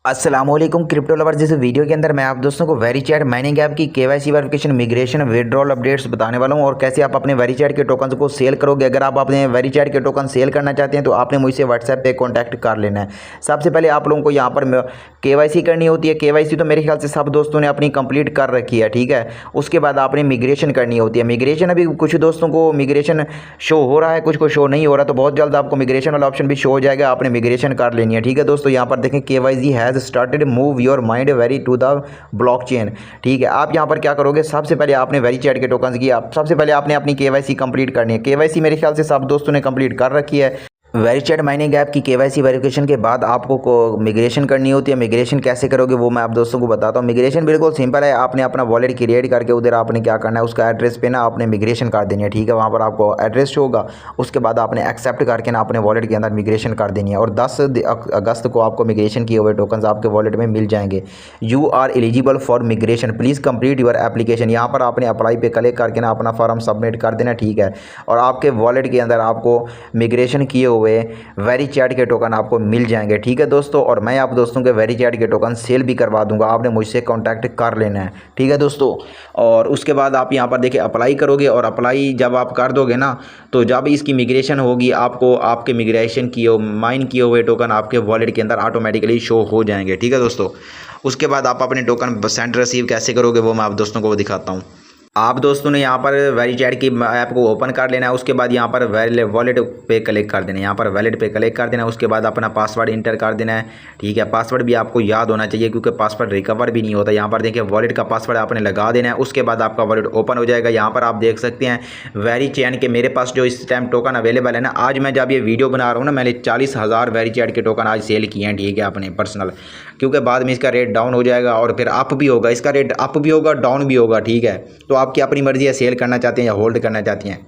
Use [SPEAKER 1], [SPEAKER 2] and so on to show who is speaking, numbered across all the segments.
[SPEAKER 1] अस्सलामुअलैकुम crypto lovers. इस video के अंदर मैं आप दोस्तों को वेरीचैट माइनिंग ऐप की KYC verification, migration, withdrawal updates बताने वाला हूं और कैसे आप अपने वेरीचैट के टोकन्स को सेल करोगे। अगर आप अपने वेरीचैट के टोकन सेल करना चाहते हैं तो आपने मुझसे व्हाट्सएप पे कांटेक्ट कर लेना है। सबसे पहले आप लोगों को यहां पर केवाईसी करनी होती है। केवाईसी तो मेरे ख्याल से सब दोस्तों ने अपनी कंप्लीट कर रखी है, ठीक है। उसके बाद आपने मिग्रेशन करनी होती है। मिग्रेशन अभी कुछ दोस्तों को मिग्रेशन शो हो रहा है, कुछ को शो नहीं हो रहा, तो बहुत जल्द आपको मिग्रेशन वाला ऑप्शन भी शो हो जाएगा। आपने मिग्रेशन कर लेनी है, ठीक है दोस्तों। यहाँ पर देखें KYC has started move your mind very to the blockchain, ठीक है। आप यहाँ पर क्या करोगे, सबसे पहले आपने वेरीचैट के टोकन्स की सबसे पहले आपने अपनी केवाईसी कंप्लीट करनी है। केवाईसी मेरे ख्याल से सब दोस्तों ने कंप्लीट कर रखी है। वेरीचैट माइनिंग ऐप की केवाईसी वेरिफिकेशन के बाद आपको मिग्रेशन करनी होती है। मिग्रेशन कैसे करोगे वो मैं आप दोस्तों को बताता हूँ। मिग्रेशन बिल्कुल सिंपल है। आपने अपना वॉलेट क्रिएट करके उधर आपने क्या करना है, उसका एड्रेस पे ना आपने मिग्रेशन कर देनी है, ठीक है। वहाँ पर आपको एड्रेस शो होगा, उसके बाद आपने एक्सेप्ट करके ना अपने वॉलेट के अंदर मिग्रेशन कर देनी है और 10 अगस्त को आपको मिग्रेशन किए हुए टोकन्स आपके वॉलेट में मिल जाएंगे। You are eligible for migration, please complete your application. यहाँ पर आपने अप्लाई पे क्लिक करके ना अपना फॉर्म सबमिट कर देना, ठीक है। और आपके वॉलेट के अंदर आपको मिग्रेशन किए हुए वेरीचैट के टोकन आपको मिल जाएंगे, ठीक है दोस्तों। और मैं आप दोस्तों के वेरीचैट के टोकन सेल भी करवा दूंगा, आपने मुझसे कांटेक्ट कर लेना है, ठीक है दोस्तों। और उसके बाद आप यहाँ पर देखिए अप्लाई करोगे और अप्लाई जब आप कर दोगे ना, तो जब इसकी मिग्रेशन होगी आपको आपके मिग्रेशन किए माइन किए हुए टोकन आपके वॉलेट के अंदर ऑटोमेटिकली शो हो जाएंगे, ठीक है दोस्तों। उसके बाद आप अपने टोकन सेंड रिसीव कैसे करोगे वो मैं आप दोस्तों को दिखाता हूँ। आप दोस्तों ने यहाँ पर वेरीचैट की ऐप को ओपन कर लेना है। उसके बाद यहाँ पर वॉलेट पे क्लिक कर देना है, यहाँ पर वॉलेट पे क्लिक कर देना है। उसके बाद अपना पासवर्ड इंटर कर देना है, ठीक है। पासवर्ड भी आपको याद होना चाहिए क्योंकि पासवर्ड रिकवर भी नहीं होता। यहाँ पर देखिए वॉलेट का पासवर्ड आपने लगा देना है। उसके बाद आपका वॉलेट ओपन हो जाएगा। यहाँ पर आप देख सकते हैं वेरीचैट के मेरे पास जो इस टाइम टोकन अवेलेबल है ना, आज मैं जब ये वीडियो बना रहा हूँ ना, मैंने 40,000 वेरीचैट के टोकन आज सेल किए हैं, ठीक है, अपने पर्सनल। क्योंकि बाद में इसका रेट डाउन हो जाएगा और फिर अप भी होगा, इसका रेट अप भी होगा डाउन भी होगा, ठीक है। तो आपकी अपनी मर्जी है, सेल करना चाहते हैं या होल्ड करना चाहती हैं।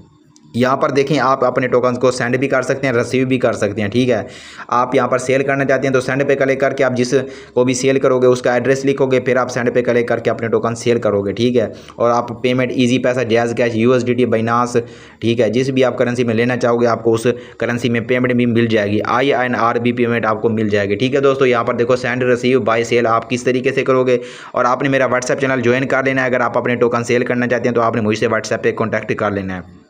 [SPEAKER 1] यहाँ पर देखें आप अपने टोकन्स को सेंड भी कर सकते हैं, रिसीव भी कर सकते हैं, ठीक है। आप यहाँ पर सेल करना चाहते हैं तो सेंड पे क्लिक करके आप जिस को भी सेल करोगे उसका एड्रेस लिखोगे, फिर आप सेंड पे क्लिक करके अपने टोकन सेल करोगे, ठीक है। और आप पेमेंट इजी पैसा, जैज़ कैश, USDT, बाइनांस, ठीक है, जिस भी आप करेंसी में लेना चाहोगे आपको उस करेंसी में पेमेंट भी मिल जाएगी। INR भी पेमेंट आपको मिल जाएगी, ठीक है दोस्तों। यहाँ पर देखो सेंड, रिसीव, बाय, सेल आप किस तरीके से करोगे। और आपने मेरा व्हाट्सएप चैनल ज्वाइन कर लेना है। अगर आप अपने टोकन सेल करना चाहते हैं तो आपने मुझसे व्हाट्सएप पर कॉन्टैक्ट कर लेना है।